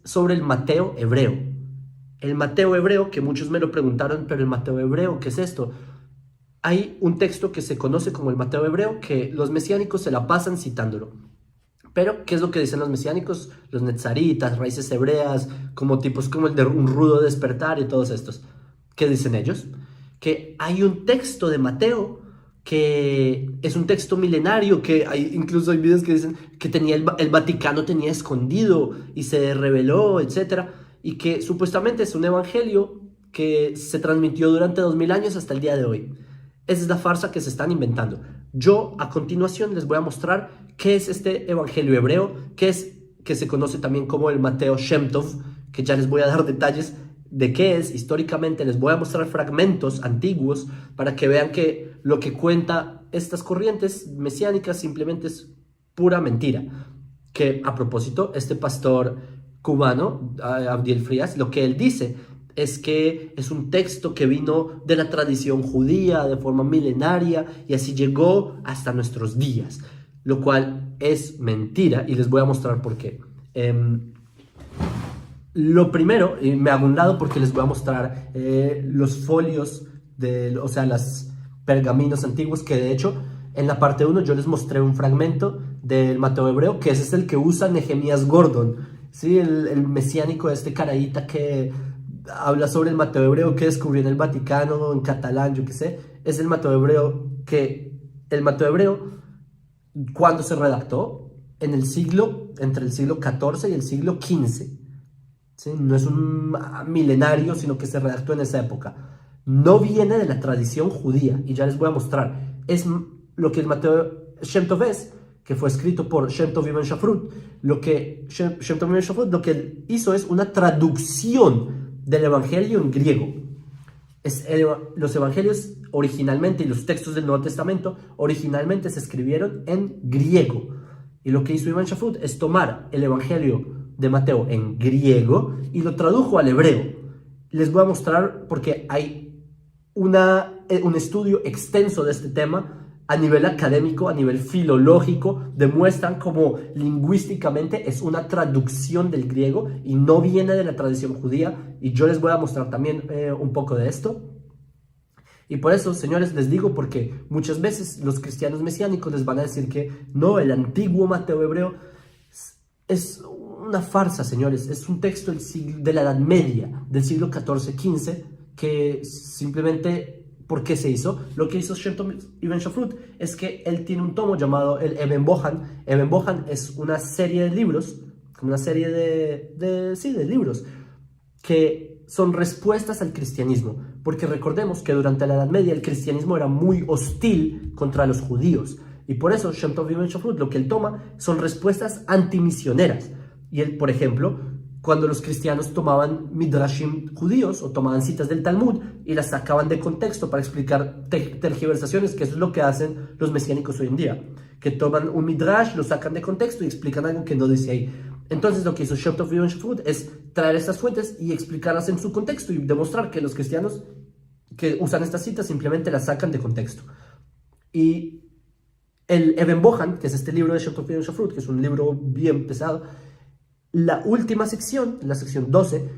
sobre el Mateo hebreo. El Mateo hebreo, que muchos me lo preguntaron, pero el Mateo hebreo, ¿qué es esto? Hay un texto que se conoce como el Mateo hebreo, que los mesiánicos se la pasan citándolo. Pero, ¿qué es lo que dicen los mesiánicos? Los netzaritas, raíces hebreas, como tipos como el de un rudo despertar y todos estos. ¿Qué dicen ellos? Que hay un texto de Mateo que es un texto milenario, que hay, incluso hay videos que dicen que el Vaticano tenía escondido y se reveló, etcétera, y que supuestamente es un evangelio que se transmitió durante 2000 años hasta el día de hoy. Esa es la farsa que se están inventando. Yo a continuación les voy a mostrar qué es este evangelio hebreo, que se conoce también como el Mateo Shem Tov, que ya les voy a dar detalles de qué es. Históricamente les voy a mostrar fragmentos antiguos para que vean que lo que cuenta estas corrientes mesiánicas simplemente es pura mentira. Que a propósito, este pastor cubano, Abdiel Frías, lo que él dice es que es un texto que vino de la tradición judía de forma milenaria y así llegó hasta nuestros días, lo cual es mentira y les voy a mostrar por qué. Lo primero, y me hago un lado porque les voy a mostrar los folios, o sea, los pergaminos antiguos, que de hecho en la parte 1 yo les mostré un fragmento del Mateo hebreo, que ese es el que usa Nehemías Gordon, ¿sí? El mesiánico, este caraíta que habla sobre el Mateo hebreo que descubrió en el Vaticano, en catalán, yo qué sé. Es el Mateo hebreo el Mateo hebreo, cuando se redactó, entre el siglo XIV y el siglo XV. ¿Sí? No es un milenario, sino que se redactó en esa época. No viene de la tradición judía, y ya les voy a mostrar. Es lo que el Mateo Shem Tov es, que fue escrito por Shem Tov Ibn Shafrut. Lo que Shem Tov Ibn Shafrut lo que hizo es una traducción del evangelio en griego. Los evangelios originalmente y los textos del Nuevo Testamento originalmente se escribieron en griego. Y lo que hizo Ibn Shafrut es tomar el evangelio de Mateo en griego y lo tradujo al hebreo. Les voy a mostrar porque hay un estudio extenso de este tema a nivel académico, a nivel filológico. Demuestran cómo lingüísticamente es una traducción del griego y no viene de la tradición judía, y yo les voy a mostrar también un poco de esto. Y por eso, señores, les digo, porque muchas veces los cristianos mesiánicos les van a decir que no, el antiguo Mateo hebreo es una farsa, señores. Es un texto de la Edad Media, del siglo XIV-XV, que simplemente, ¿por qué se hizo? Lo que hizo Shem Tov Ibn Shafrut es que él tiene un tomo llamado el Eben Bohan. Eben Bohan es una serie de libros, como una serie de libros, que son respuestas al cristianismo. Porque recordemos que durante la Edad Media el cristianismo era muy hostil contra los judíos. Y por eso Shem Tov Ibn Shafrut lo que él toma son respuestas antimisioneras. Y él, por ejemplo, cuando los cristianos tomaban midrashim judíos o tomaban citas del Talmud y las sacaban de contexto para explicar tergiversaciones, que eso es lo que hacen los mesiánicos hoy en día, que toman un midrash, lo sacan de contexto y explican algo que no dice ahí. Entonces lo que hizo Shem Tov Ibn Shafrut es traer estas fuentes y explicarlas en su contexto y demostrar que los cristianos que usan estas citas simplemente las sacan de contexto. Y el Eben Bohan, que es este libro de Shem Tov Ibn Shafrut, que es un libro bien pesado, la última sección, la sección 12,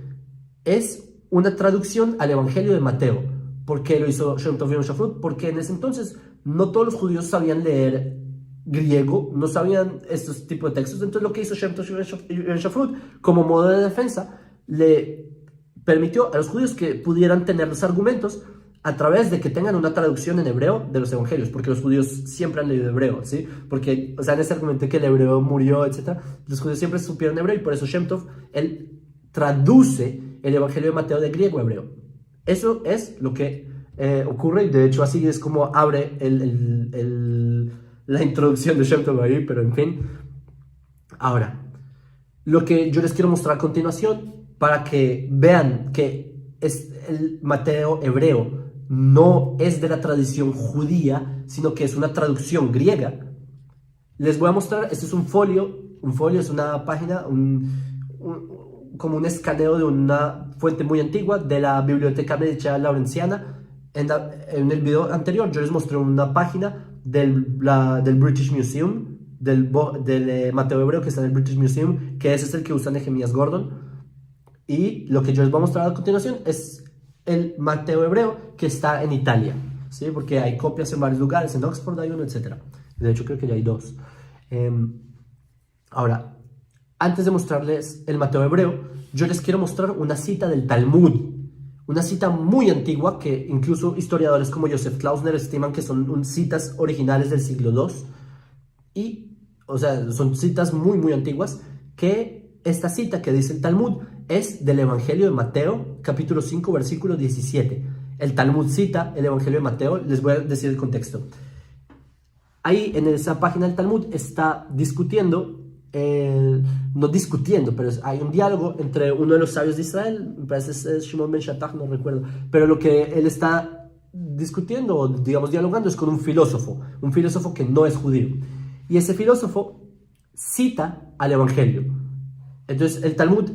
es una traducción al Evangelio de Mateo. ¿Por qué lo hizo Shem Tov Ibn Shafrut? Porque en ese entonces no todos los judíos sabían leer griego, no sabían estos tipos de textos. Entonces lo que hizo Shem Tov Ibn Shafrut, como modo de defensa, le permitió a los judíos que pudieran tener los argumentos a través de que tengan una traducción en hebreo de los evangelios, porque los judíos siempre han leído hebreo, ¿sí? Porque, o sea, en ese argumento que el hebreo murió, etc., los judíos siempre supieron hebreo, y por eso Shem Tov, él traduce el evangelio de Mateo de griego a hebreo. Eso es lo que ocurre, y de hecho así es como abre la introducción de Shem Tov ahí, pero en fin. Ahora, lo que yo les quiero mostrar a continuación, para que vean que es el Mateo hebreo no es de la tradición judía, sino que es una traducción griega. Les voy a mostrar, este es un folio es una página, como un escaneo de una fuente muy antigua de la Biblioteca Medicea Laurenciana. En el video anterior yo les mostré una página del British Museum, del Mateo hebreo que está en el British Museum, que ese es el que usa Nehemías Gordon. Y lo que yo les voy a mostrar a continuación es el Mateo hebreo que está en Italia, ¿sí? Porque hay copias en varios lugares, en Oxford hay uno, etc. De hecho, creo que ya hay dos. Ahora, antes de mostrarles el Mateo hebreo, yo les quiero mostrar una cita del Talmud. Una cita muy antigua que incluso historiadores como Joseph Klausner estiman que son citas originales del siglo II. Y, o sea, son citas muy, muy antiguas, que esta cita que dice el Talmud es del Evangelio de Mateo, capítulo 5, versículo 17. El Talmud cita el Evangelio de Mateo, les voy a decir el contexto. Ahí en esa página del Talmud está discutiendo, no discutiendo, pero hay un diálogo entre uno de los sabios de Israel, me parece es Shimon ben Shattach, no recuerdo, pero lo que él está discutiendo, o digamos dialogando, es con un filósofo que no es judío. Y ese filósofo cita al Evangelio. Entonces el Talmud,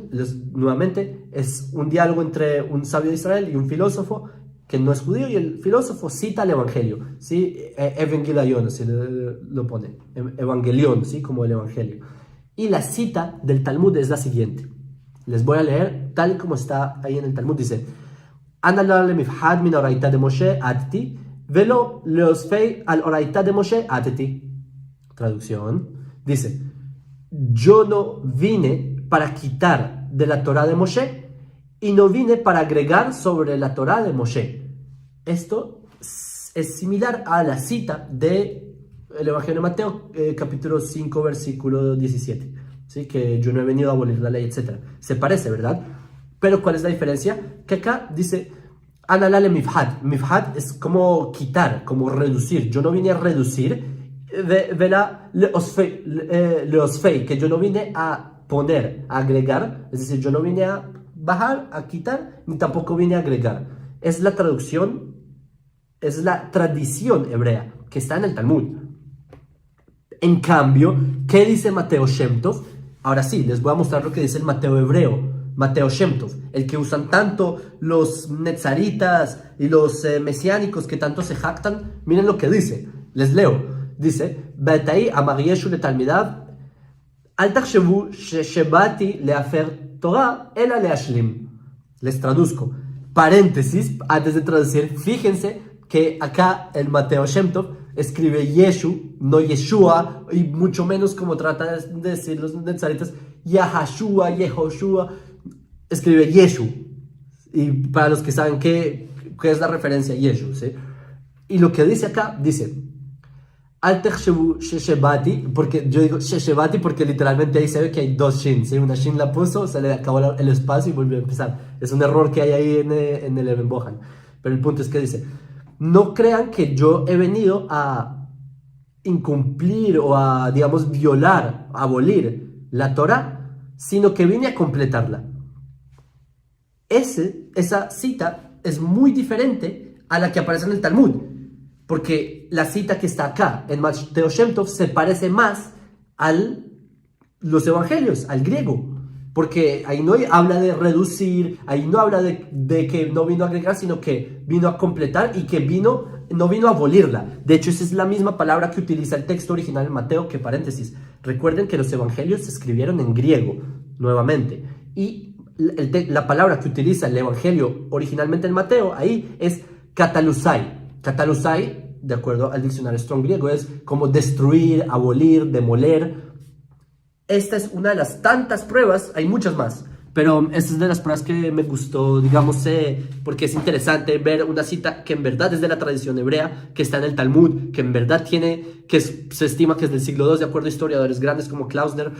nuevamente, es un diálogo entre un sabio de Israel y un filósofo que no es judío, y el filósofo cita al Evangelio, ¿sí? Evangelion, así lo pone, Evangelion, ¿sí? Como el Evangelio. Y la cita del Talmud es la siguiente. Les voy a leer tal y como está ahí en el Talmud. Dice: Ana le mifhad min oraita de Moshe atti, velo leosfei al oraita de Moshe atti. Traducción. Dice: yo no vine para quitar de la Torá de Moshe, y no vine para agregar sobre la Torá de Moshe. Esto es similar a la cita del Evangelio de Mateo, capítulo 5, versículo 17. ¿Sí? Que yo no he venido a abolir la ley, etc. Se parece, ¿verdad? Pero ¿cuál es la diferencia? Que acá dice: Analale mifhad. Mifhad es como quitar, como reducir. Yo no vine a reducir. Vela leosfei, que yo no vine a poner, a agregar. Es decir, yo no vine a bajar, a quitar, ni tampoco vine a agregar. Es la traducción, es la tradición hebrea que está en el Talmud. En cambio, ¿qué dice Mateo Shem Tov? Ahora sí, les voy a mostrar lo que dice el Mateo hebreo, Mateo Shem Tov, el que usan tanto los netzaritas y los mesiánicos que tanto se jactan. Miren lo que dice, les leo. Dice: Betaí amar Yeshu letalmidav, al tachshevu shebati leafer Torah ela leashlim. Les traduzco. Paréntesis, antes de traducir, fíjense que acá el Mateo Shem Tov escribe Yeshu, no Yeshua, y mucho menos como tratan de decir los netzaritas, Yahashua, Yehoshua, escribe Yeshu. Y para los que saben qué es la referencia a Yeshu, ¿sí? Y lo que dice acá, dice: Al techshevu sheshebati, porque yo digo sheshebati porque literalmente ahí se ve que hay dos shin, ¿sí? Una shin la puso, se le acabó el espacio y volvió a empezar. Es un error que hay ahí en el Eben Bohan. Pero el punto es que dice: no crean que yo he venido a incumplir o a, digamos, violar, abolir la Torah, sino que vine a completarla. Esa cita es muy diferente a la que aparece en el Talmud, porque la cita que está acá en Mateo Shem Tov se parece más a los evangelios, al griego, porque ahí no habla de reducir, ahí no habla de que no vino a agregar, sino que vino a completar, y que no vino a abolirla. De hecho, esa es la misma palabra que utiliza el texto original en Mateo, que paréntesis. Recuerden que los evangelios se escribieron en griego, nuevamente, y la palabra que utiliza el evangelio originalmente en Mateo, ahí es katalusai. Katalusai, de acuerdo al diccionario Strong griego, es como destruir, abolir, demoler. Esta es una de las tantas pruebas, hay muchas más, pero esta es de las pruebas que me gustó, digamos, porque es interesante ver una cita que en verdad es de la tradición hebrea, que está en el Talmud, que en verdad se estima que es del siglo II, de acuerdo a historiadores grandes como Klausner,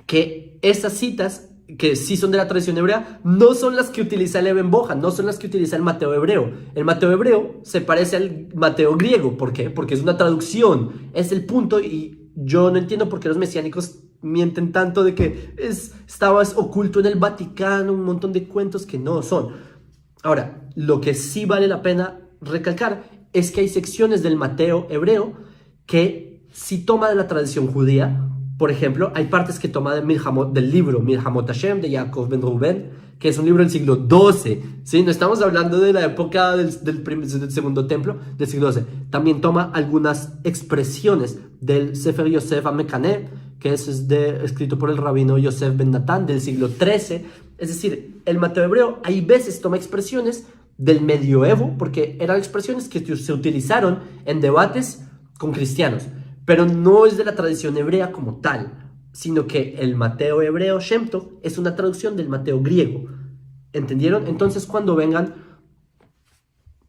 que esas citas que sí son de la tradición hebrea, no son las que utiliza el Eben Bohan, no son las que utiliza el Mateo hebreo. El Mateo hebreo se parece al Mateo griego. ¿Por qué? Porque es una traducción, es el punto, y yo no entiendo por qué los mesiánicos mienten tanto de que estaba oculto en el Vaticano, un montón de cuentos que no son. Ahora, lo que sí vale la pena recalcar es que hay secciones del Mateo hebreo que sí toma de la tradición judía, Por ejemplo, hay partes que toma del libro Milhamot Hashem de Yaakov ben Rubén, que es un libro del siglo XII, ¿sí? No estamos hablando de la época del segundo templo, del siglo XII. También toma algunas expresiones del Sefer Yosef HaMekané, que escrito por el rabino Yosef ben Natán del siglo XIII. Es decir, el Mateo hebreo hay veces toma expresiones del medioevo, porque eran expresiones que se utilizaron en debates con cristianos, pero no es de la tradición hebrea como tal, sino que el Mateo hebreo Shem Tov es una traducción del Mateo griego. ¿Entendieron? Entonces, cuando vengan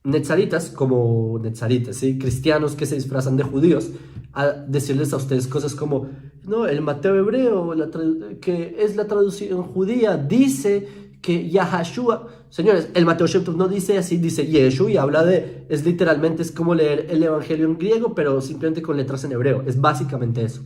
netzaritas, como netzaritas, ¿sí? Cristianos que se disfrazan de judíos, a decirles a ustedes cosas como, no, el Mateo hebreo, que es la traducción judía, dice que Yahashua, señores, el Mateo Shem Tov no dice así, dice Yeshu, y habla es literalmente, es como leer el evangelio en griego, pero simplemente con letras en hebreo, es básicamente eso.